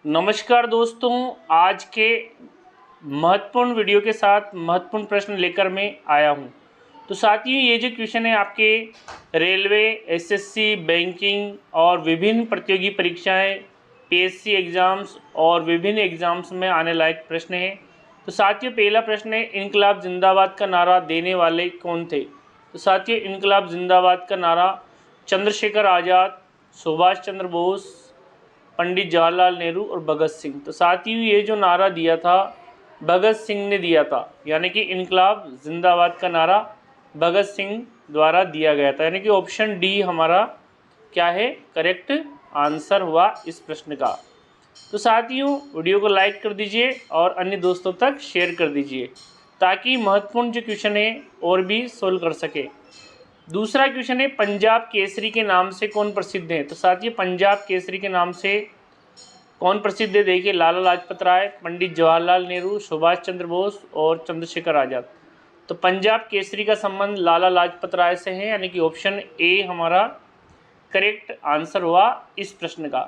नमस्कार दोस्तों, आज के महत्वपूर्ण वीडियो के साथ महत्वपूर्ण प्रश्न लेकर मैं आया हूं। तो साथियों, ये जो क्वेश्चन है आपके रेलवे, एसएससी, बैंकिंग और विभिन्न प्रतियोगी परीक्षाएं, पीएससी एग्ज़ाम्स और विभिन्न एग्ज़ाम्स में आने लायक प्रश्न है। तो साथियों, पहला प्रश्न है, इनकलाब जिंदाबाद का नारा देने वाले कौन थे? तो साथियों, इनकलाब जिंदाबाद का नारा चंद्रशेखर आज़ाद, सुभाष चंद्र बोस, पंडित जवाहरलाल नेहरू और भगत सिंह। तो साथियों, ये जो नारा दिया था भगत सिंह ने दिया था, यानी कि इनकलाब जिंदाबाद का नारा भगत सिंह द्वारा दिया गया था, यानी कि ऑप्शन डी हमारा क्या है, करेक्ट आंसर हुआ इस प्रश्न का। तो साथियों, वीडियो को लाइक कर दीजिए और अन्य दोस्तों तक शेयर कर दीजिए ताकि महत्वपूर्ण जो क्वेश्चन है और भी सोल्व कर सके। दूसरा क्वेश्चन है, पंजाब केसरी के नाम से कौन प्रसिद्ध है? तो साथियों, पंजाब केसरी के नाम से कौन प्रसिद्ध है? देखिए, लाला लाजपत राय, पंडित जवाहरलाल नेहरू, सुभाष चंद्र बोस और चंद्रशेखर आज़ाद। तो पंजाब केसरी का संबंध लाला लाजपत राय से है, यानी कि ऑप्शन ए हमारा करेक्ट आंसर हुआ इस प्रश्न का।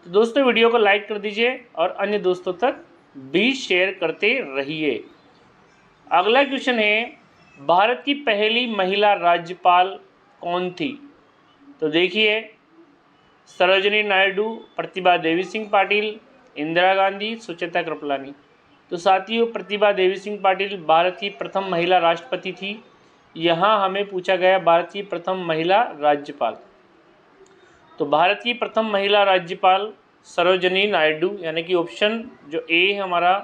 तो दोस्तों, वीडियो को लाइक कर दीजिए और अन्य दोस्तों तक भी शेयर करते रहिए। अगला क्वेश्चन है, भारत की पहली महिला राज्यपाल कौन थी? तो देखिए, सरोजिनी नायडू, प्रतिभा देवी सिंह पाटिल, इंदिरा गांधी, सुचेता कृपलानी। तो साथियों, प्रतिभा देवी सिंह पाटिल भारत की प्रथम महिला राष्ट्रपति थी। यहाँ हमें पूछा गया भारत की प्रथम महिला राज्यपाल। तो भारत की प्रथम महिला राज्यपाल सरोजिनी नायडू, यानी कि ऑप्शन जो ए हमारा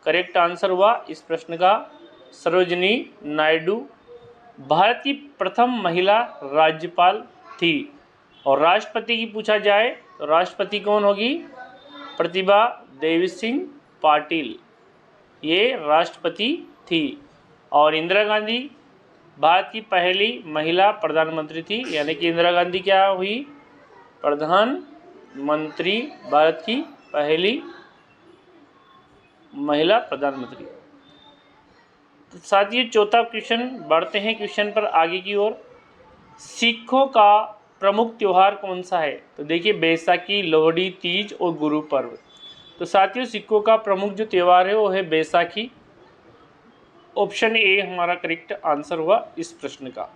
करेक्ट आंसर हुआ इस प्रश्न का। सरोजिनी नायडू भारत की प्रथम महिला राज्यपाल थी। और राष्ट्रपति की पूछा जाए तो राष्ट्रपति कौन होगी? प्रतिभा देवी सिंह पाटिल, ये राष्ट्रपति थी। और इंदिरा गांधी भारत की पहली महिला प्रधानमंत्री थी, यानी कि इंदिरा गांधी क्या हुई? प्रधानमंत्री, भारत की पहली महिला प्रधानमंत्री। तो साथियों, चौथा क्वेश्चन, बढ़ते हैं क्वेश्चन पर आगे की ओर। सिखों का प्रमुख त्यौहार कौन सा है? तो देखिए, बैसाखी, लोहड़ी, तीज और गुरु पर्व। तो साथियों, सिखों का प्रमुख जो त्यौहार है वो है बैसाखी। ऑप्शन ए हमारा करेक्ट आंसर हुआ इस प्रश्न का।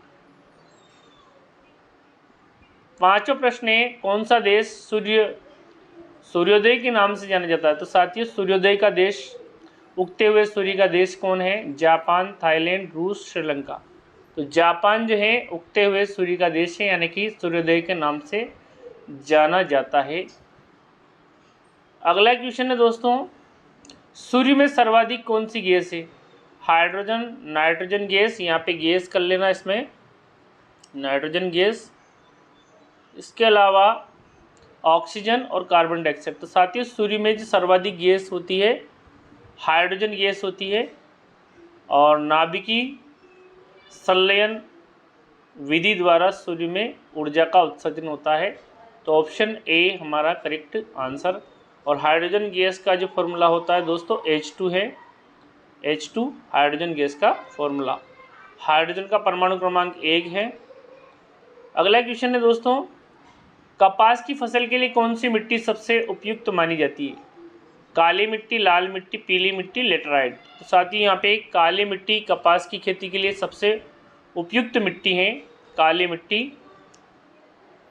पांचवा प्रश्न है, कौन सा देश सूर्योदय के नाम से जाना जाता है? तो साथियों, सूर्योदय का देश, उगते हुए सूर्य का देश कौन है? जापान, थाईलैंड, रूस, श्रीलंका। तो जापान जो है उगते हुए सूर्य का देश है, यानी कि सूर्योदय के नाम से जाना जाता है। अगला क्वेश्चन है दोस्तों, सूर्य में सर्वाधिक कौन सी गैस है? हाइड्रोजन, नाइट्रोजन गैस, यहाँ पे गैस कर लेना, इसमें नाइट्रोजन गैस, इसके अलावा ऑक्सीजन और कार्बन डाइऑक्साइड। तो साथियों, सूर्य में जो सर्वाधिक गैस होती है हाइड्रोजन गैस होती है। और नाभिकीय संलयन विधि द्वारा सूर्य में ऊर्जा का उत्सर्जन होता है। तो ऑप्शन ए हमारा करेक्ट आंसर। और हाइड्रोजन गैस का जो फॉर्मूला होता है दोस्तों H2 है, H2 हाइड्रोजन गैस का फॉर्मूला। हाइड्रोजन का परमाणु क्रमांक 1 है। अगला क्वेश्चन है दोस्तों, कपास की फसल के लिए कौन सी मिट्टी सबसे उपयुक्त मानी जाती है? काली मिट्टी, लाल मिट्टी, पीली मिट्टी, लेटराइट। तो साथियों, यहाँ पे काली मिट्टी कपास की खेती के लिए सबसे उपयुक्त मिट्टी है, काली मिट्टी।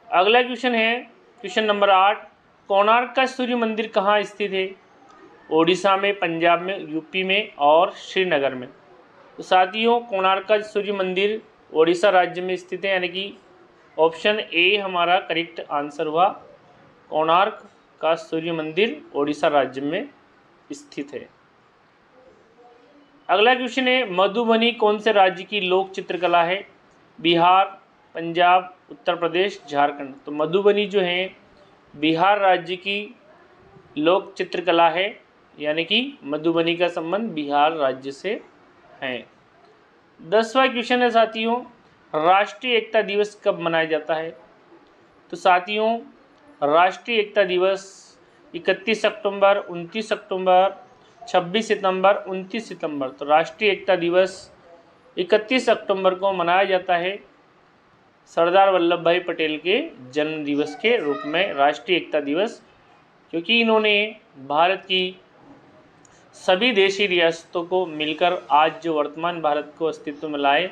अगला क्वेश्चन है क्वेश्चन नंबर 8, कोणार्क का सूर्य मंदिर कहाँ स्थित है? ओडिशा में, पंजाब में, यूपी में और श्रीनगर में। तो साथियों, कोणार्क का सूर्य मंदिर ओडिशा राज्य में स्थित है, यानी कि ऑप्शन ए हमारा करेक्ट आंसर हुआ। कोणार्क का सूर्य मंदिर ओडिशा राज्य में स्थित है। अगला क्वेश्चन है, मधुबनी कौन से राज्य की लोक चित्रकला है? बिहार, पंजाब, उत्तर प्रदेश, झारखंड। तो मधुबनी जो है बिहार राज्य की लोक चित्रकला है, यानी कि मधुबनी का संबंध बिहार राज्य से है। 10वां क्वेश्चन है साथियों, राष्ट्रीय एकता दिवस कब मनाया जाता है? तो साथियों, राष्ट्रीय एकता दिवस 31 अक्टूबर, 29 अक्टूबर, 26 सितंबर, 29 सितंबर। तो राष्ट्रीय एकता दिवस 31 अक्टूबर को मनाया जाता है सरदार वल्लभ भाई पटेल के जन्म दिवस के रूप में। राष्ट्रीय एकता दिवस क्योंकि इन्होंने भारत की सभी देशी रियासतों को मिलकर आज जो वर्तमान भारत को अस्तित्व में लाए,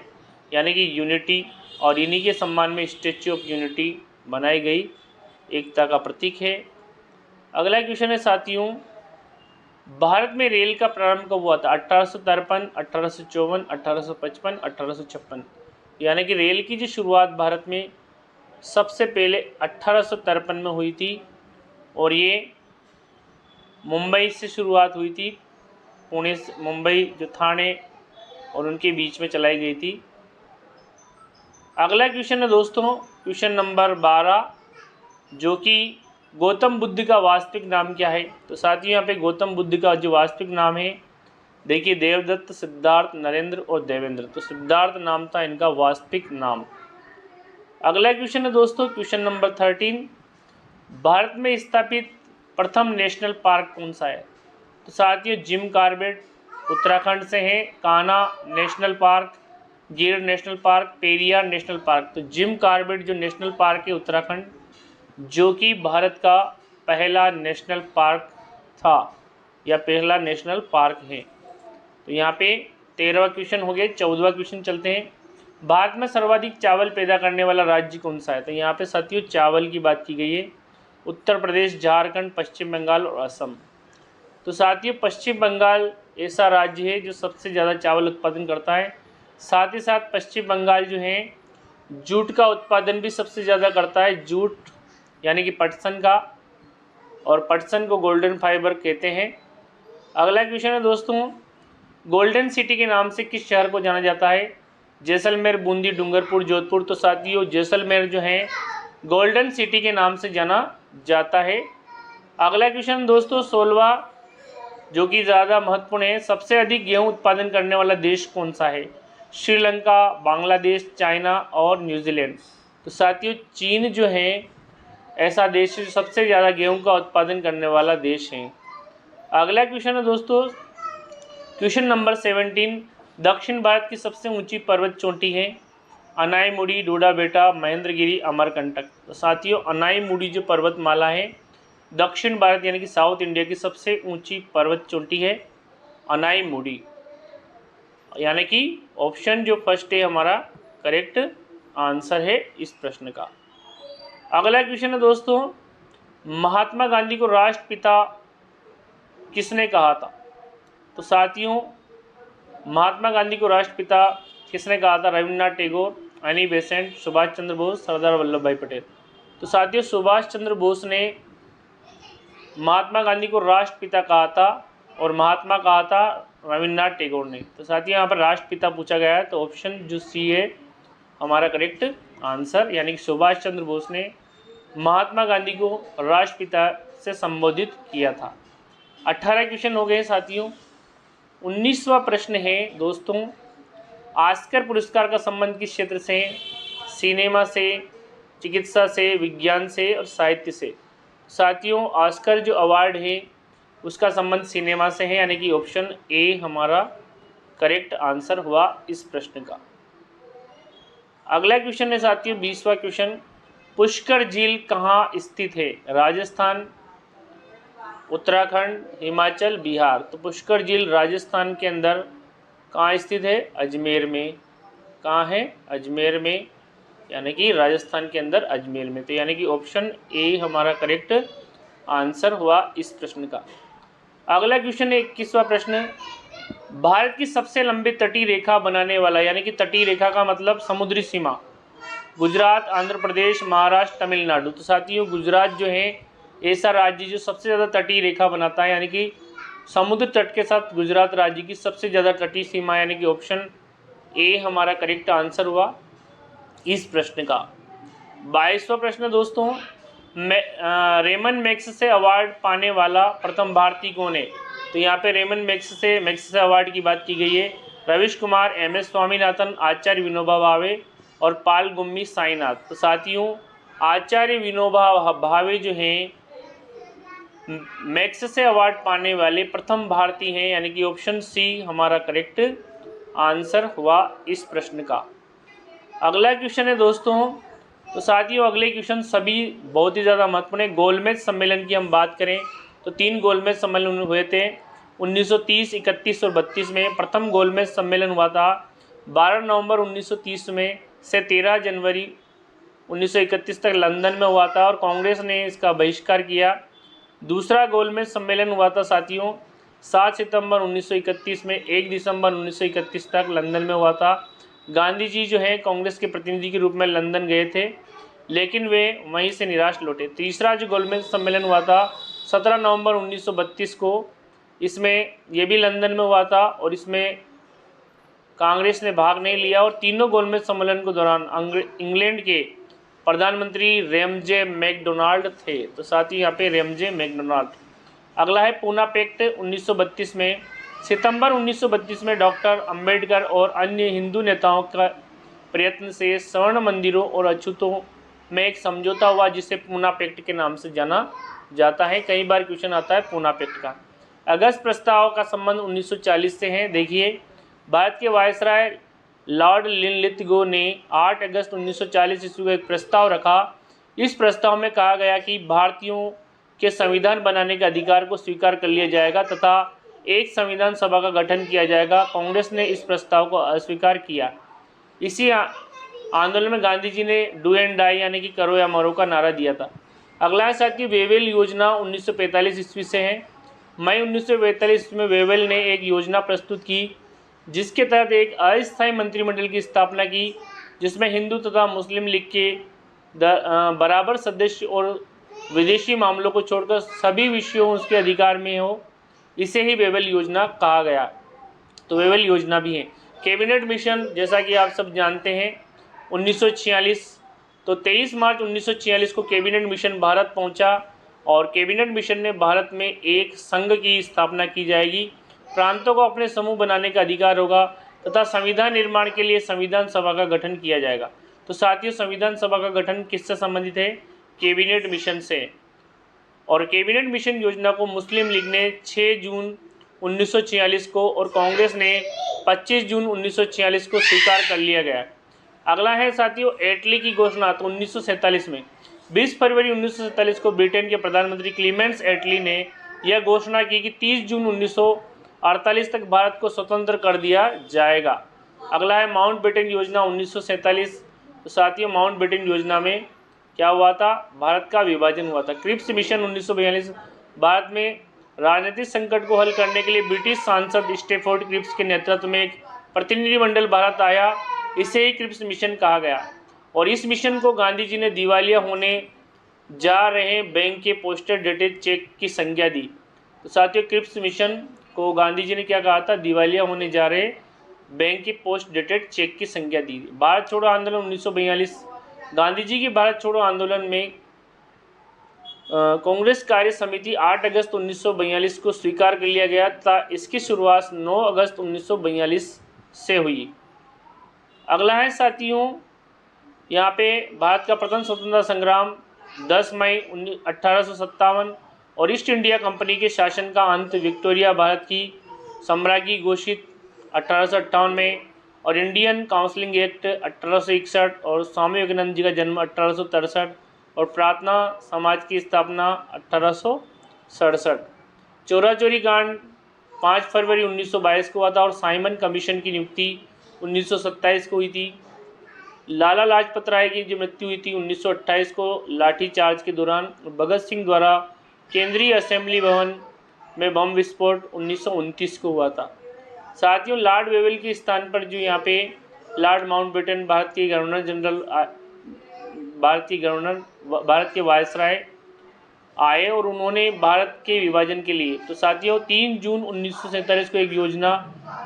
यानी कि यूनिटी, और इन्हीं के सम्मान में स्टैच्यू ऑफ यूनिटी बनाई गई, एकता का प्रतीक है। अगला क्वेश्चन है साथियों, भारत में रेल का प्रारंभ कब हुआ था? 1853, 1854, 1855, 1856। यानी कि रेल की जो शुरुआत भारत में सबसे पहले 1853 में हुई थी, और ये मुंबई से शुरुआत हुई थी। पुणे से मुंबई, जो ठाणे और उनके बीच में चलाई गई थी। अगला क्वेश्चन है दोस्तों, क्वेश्चन नंबर 12, जो कि गौतम बुद्ध का वास्तविक नाम क्या है? तो साथियों यहाँ पे गौतम बुद्ध का जो वास्तविक नाम है, देखिए, देवदत्त, सिद्धार्थ, नरेंद्र और देवेंद्र। तो सिद्धार्थ नाम था इनका वास्तविक नाम। अगला क्वेश्चन है दोस्तों, क्वेश्चन नंबर 13, भारत में स्थापित प्रथम नेशनल पार्क कौन सा है? तो साथियों जिम कॉर्बेट उत्तराखंड से है, कान्हा नेशनल पार्क, गिर national park, Periyar national park. तो जिम कॉर्बेट जो नेशनल पार्क है उत्तराखंड, जो कि भारत का पहला नेशनल पार्क था या पहला नेशनल पार्क है। तो यहाँ पे 13वां क्वेश्चन हो गया। 14वां क्वेश्चन चलते हैं, भारत में सर्वाधिक चावल पैदा करने वाला राज्य कौन सा है? तो यहाँ पे साथियों चावल की बात की गई है, उत्तर प्रदेश, झारखंड, पश्चिम बंगाल और असम। तो साथियों पश्चिम बंगाल ऐसा राज्य है जो सबसे ज़्यादा चावल उत्पादन करता है। साथ ही साथ पश्चिम बंगाल जो है जूट का उत्पादन भी सबसे ज़्यादा करता है, जूट यानी कि पटसन का, और पटसन को गोल्डन फाइबर कहते हैं। अगला क्वेश्चन है दोस्तों, गोल्डन सिटी के नाम से किस शहर को जाना जाता है? जैसलमेर, बूंदी, डूंगरपुर, जोधपुर। तो साथियों जैसलमेर जो है गोल्डन सिटी के नाम से जाना जाता है। अगला क्वेश्चन दोस्तों 16वां, जो कि ज़्यादा महत्वपूर्ण है, सबसे अधिक गेहूं उत्पादन करने वाला देश कौन सा है? श्रीलंका, बांग्लादेश, चाइना और न्यूजीलैंड। तो साथियों चीन जो है ऐसा देश है जो सबसे ज़्यादा गेहूं का उत्पादन करने वाला देश है। अगला क्वेश्चन है दोस्तों, क्वेश्चन नंबर 17, दक्षिण भारत की सबसे ऊंची पर्वत चोटी है? अनाईमुड़ी, डोडा बेटा, महेंद्रगिरी, अमरकंटक। तो साथियों अनाईमुड़ी जो पर्वतमाला है दक्षिण भारत यानी कि साउथ इंडिया की सबसे ऊंची पर्वत चोटी है अनाईमुड़ी, यानी कि ऑप्शन जो फर्स्ट है हमारा करेक्ट आंसर है इस प्रश्न का। अगला क्वेश्चन है दोस्तों, महात्मा गांधी को राष्ट्रपिता किसने कहा था? तो साथियों महात्मा गांधी को राष्ट्रपिता किसने कहा था? रविन्द्रनाथ टैगोर, एनी बेसेंट, सुभाष चंद्र बोस, सरदार वल्लभ भाई पटेल। तो साथियों सुभाष चंद्र बोस ने महात्मा गांधी को राष्ट्रपिता कहा था और महात्मा कहा था रविन्द्रनाथ टैगोर ने। तो साथियों यहाँ पर राष्ट्रपिता पूछा गया है, तो ऑप्शन जो सी है हमारा करेक्ट आंसर, यानी कि सुभाष चंद्र बोस ने महात्मा गांधी को राष्ट्रपिता से संबोधित किया था। 18 क्वेश्चन हो गए साथियों। 19वां प्रश्न है दोस्तों, ऑस्कर पुरस्कार का संबंध किस क्षेत्र से है? सिनेमा से, चिकित्सा से, विज्ञान से और साहित्य से। साथियों ऑस्कर जो अवार्ड है उसका संबंध सिनेमा से है, यानी कि ऑप्शन ए हमारा करेक्ट आंसर हुआ इस प्रश्न का। अगला क्वेश्चन है साथियों 20वां क्वेश्चन, पुष्कर झील कहाँ स्थित है? राजस्थान, उत्तराखंड, हिमाचल, बिहार। तो पुष्कर झील राजस्थान के अंदर कहाँ स्थित है? अजमेर में। कहाँ है? अजमेर में, यानी कि राजस्थान के अंदर अजमेर में। तो यानी कि ऑप्शन ए हमारा करेक्ट आंसर हुआ इस प्रश्न का। अगला क्वेश्चन है 21वां प्रश्न, भारत की सबसे लंबी तटीय रेखा बनाने वाला, यानी कि तटीय रेखा का मतलब समुद्री सीमा, गुजरात, आंध्र प्रदेश, महाराष्ट्र, तमिलनाडु। तो साथियों गुजरात जो है ऐसा राज्य जो सबसे ज़्यादा तटीय रेखा बनाता है, यानी कि समुद्र तट के साथ गुजरात राज्य की सबसे ज़्यादा तटीय सीमा, यानी कि ऑप्शन ए हमारा करेक्ट आंसर हुआ इस प्रश्न का। 22वां प्रश्न दोस्तों, रेमन मैग्सेसे से अवार्ड पाने वाला प्रथम भारतीय कौन है? तो यहाँ पे रेमन मैग्सेसे अवार्ड की बात की गई है। रविश कुमार, एम.एस. स्वामीनाथन, आचार्य विनोबा भावे और पाल गुम्मी साईनाथ। तो साथियों आचार्य विनोबा भावे जो हैं मैग्सेसे अवार्ड पाने वाले प्रथम भारतीय हैं, यानी कि ऑप्शन सी हमारा करेक्ट आंसर हुआ इस प्रश्न का। अगला क्वेश्चन है दोस्तों, तो साथियों अगले क्वेश्चन सभी बहुत ही ज़्यादा महत्वपूर्ण है। गोलमेज सम्मेलन की हम बात करें तो 3 गोलमेज सम्मेलन हुए थे 1930, 31 और 32 में। प्रथम गोलमेज सम्मेलन हुआ था 12 नवंबर 1930 में से 13 जनवरी 1931 तक लंदन में हुआ था और कांग्रेस ने इसका बहिष्कार किया। दूसरा गोलमेज सम्मेलन हुआ था साथियों 7 सितंबर 1931 में, 1 दिसंबर 1931 तक लंदन में हुआ था। गांधी जी जो है कांग्रेस के प्रतिनिधि के रूप में लंदन गए थे, लेकिन वे वहीं से निराश लौटे। तीसरा जो गोलमेज सम्मेलन हुआ था 17 नवंबर 1932 को, इसमें ये भी लंदन में हुआ था और इसमें कांग्रेस ने भाग नहीं लिया। और तीनों गोलमेज सम्मेलन के दौरान इंग्लैंड के प्रधानमंत्री रेमजे मैकडोनाल्ड थे। तो साथ ही यहाँ पे रेमजे मैकडोनाल्ड। अगला है पूना पैक्ट 1932 में। सितंबर 1932 में डॉक्टर अंबेडकर और अन्य हिंदू नेताओं का प्रयत्न से स्वर्ण मंदिरों और अछूतों में एक समझौता हुआ जिसे पूना पैक्ट के नाम से जाना जाता है। कई बार क्वेश्चन आता है पूना पैक्ट का। अगस्त प्रस्ताव का संबंध 1940 से है। देखिए, भारत के वायसराय लॉर्ड लिनलिथगो ने 8 अगस्त 1940 ईस्वी को एक प्रस्ताव रखा। इस प्रस्ताव में कहा गया कि भारतीयों के संविधान बनाने के अधिकार को स्वीकार कर लिया जाएगा तथा एक संविधान सभा का गठन किया जाएगा। कांग्रेस ने इस प्रस्ताव को अस्वीकार किया। इसी आंदोलन में गांधी जी ने डू एंड डाई यानी कि करो या मरो का नारा दिया था। अगला है साथियों वेवेल योजना 1945 ईस्वी से है। मई 1945 में वेवेल ने एक योजना प्रस्तुत की जिसके तहत एक अस्थायी मंत्रिमंडल की स्थापना की जिसमें हिंदू तथा मुस्लिम लीग के बराबर सदस्य और विदेशी मामलों को छोड़कर सभी विषयों उसके अधिकार में हो। इसे ही वेवेल योजना कहा गया। तो वेवेल योजना भी है। कैबिनेट मिशन जैसा कि आप सब जानते हैं 1946, तो 23 मार्च 1946 को कैबिनेट मिशन भारत पहुंचा और कैबिनेट मिशन ने भारत में एक संघ की स्थापना की जाएगी। प्रांतों को अपने समूह बनाने का अधिकार होगा तथा संविधान निर्माण के लिए संविधान सभा का गठन किया जाएगा। तो साथियों संविधान सभा का गठन किससे संबंधित है? कैबिनेट मिशन से। और कैबिनेट मिशन योजना को मुस्लिम लीग ने 6 जून 1946 को और कांग्रेस ने 25 जून 1946 को स्वीकार कर लिया गया। अगला है साथियों एटली की घोषणा। तो 1947 में 20 फरवरी 1947 को ब्रिटेन के प्रधानमंत्री क्लीमेंस एटली ने यह घोषणा की कि 30 जून 1948 तक भारत को स्वतंत्र कर दिया जाएगा। अगला है माउंटबेटन योजना 1947। तो साथियों माउंटबेटन योजना में क्या हुआ था? भारत का विभाजन हुआ था। Cripps mission 1942। भारत में राजनीतिक संकट को हल करने के लिए ब्रिटिश सांसद स्टैफोर्ड क्रिप्स के नेतृत्व में एक प्रतिनिधिमंडल भारत आया। इसे ही क्रिप्स मिशन कहा गया और इस मिशन को गांधी जी ने दिवालिया होने जा रहे बैंक के पोस्टर डेटेड चेक की संज्ञा दी। तो साथियों क्रिप्स मिशन को गांधी जी ने क्या कहा था? दिवालिया होने जा रहे बैंक के पोस्ट डेटेड चेक की संज्ञा दी। भारत छोड़ो आंदोलन 1942। गांधी जी की भारत छोड़ो आंदोलन में कांग्रेस कार्य समिति 8 अगस्त 1942 को स्वीकार कर लिया गया था। इसकी शुरुआत 9 अगस्त 1942 से हुई। अगला है साथियों यहाँ पे भारत का प्रथम स्वतंत्रता संग्राम 10 मई 1857 और ईस्ट इंडिया कंपनी के शासन का अंत, विक्टोरिया भारत की साम्राज्ञी घोषित 1858 में और इंडियन काउंसिलिंग एक्ट 1861 और स्वामी विवेकानंद जी का जन्म 1863 और प्रार्थना समाज की स्थापना 1867। चोरा चोरी कांड 5 फरवरी 1922 को हुआ था और साइमन कमीशन की नियुक्ति 1927 को हुई थी। लाला लाजपत राय की जो मृत्यु हुई थी 1928 को लाठीचार्ज के दौरान। भगत सिंह द्वारा केंद्रीय असेंबली भवन में बम विस्फोट 1929 को हुआ था। साथियों लॉर्ड वेवेल के स्थान पर जो यहाँ पे लॉर्ड माउंटबेटन भारत के वायसराय आए और उन्होंने भारत के विभाजन के लिए। तो साथियों 3 जून 1947 को एक योजना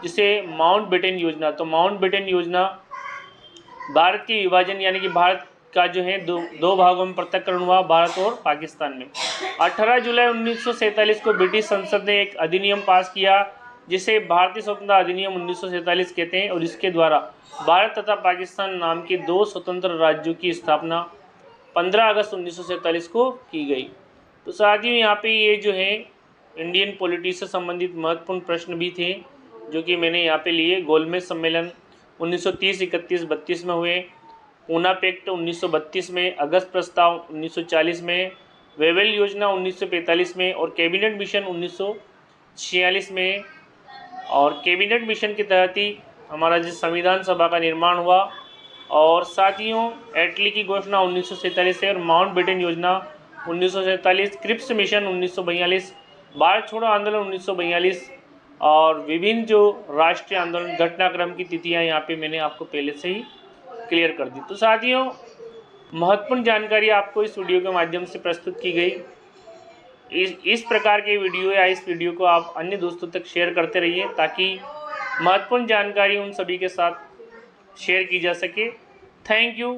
जिसे माउंटबेटन योजना। तो माउंटबेटन योजना भारत के विभाजन यानी कि भारत का जो है दो भागों में पृथक्करण हुआ, भारत और पाकिस्तान में। 18 जुलाई 1947 को ब्रिटिश संसद ने एक अधिनियम पास किया जिसे भारतीय स्वतंत्रता अधिनियम 1947 कहते हैं और इसके द्वारा भारत तथा पाकिस्तान नाम के 2 स्वतंत्र राज्यों की स्थापना 15 अगस्त 1947 को की गई। तो साथियों यहाँ पे ये जो है इंडियन पॉलिटी से संबंधित महत्वपूर्ण प्रश्न भी थे जो कि मैंने यहाँ पे लिए। गोलमेज सम्मेलन 1930, 31, 32 में हुए। पूना पैक्ट 1932 में, अगस्त प्रस्ताव 1940 में, वेवेल योजना 1945 में और कैबिनेट मिशन 1946 में। और कैबिनेट मिशन के तहत ही हमारा जो संविधान सभा का निर्माण हुआ। और साथियों, एटली की घोषणा 1947 है और माउंटबेटन योजना 1947, क्रिप्स मिशन 1942, भारत छोड़ो आंदोलन 1942 और विभिन्न जो राष्ट्रीय आंदोलन घटनाक्रम की तिथियां यहाँ पे मैंने आपको पहले से ही क्लियर कर दी। तो साथियों, महत्वपूर्ण जानकारी आपको इस वीडियो के माध्यम से प्रस्तुत की गई। इस प्रकार के वीडियो या इस वीडियो को आप अन्य दोस्तों तक शेयर करते रहिए ताकि महत्वपूर्ण जानकारी उन सभी के साथ शेयर की जा सके। Thank you.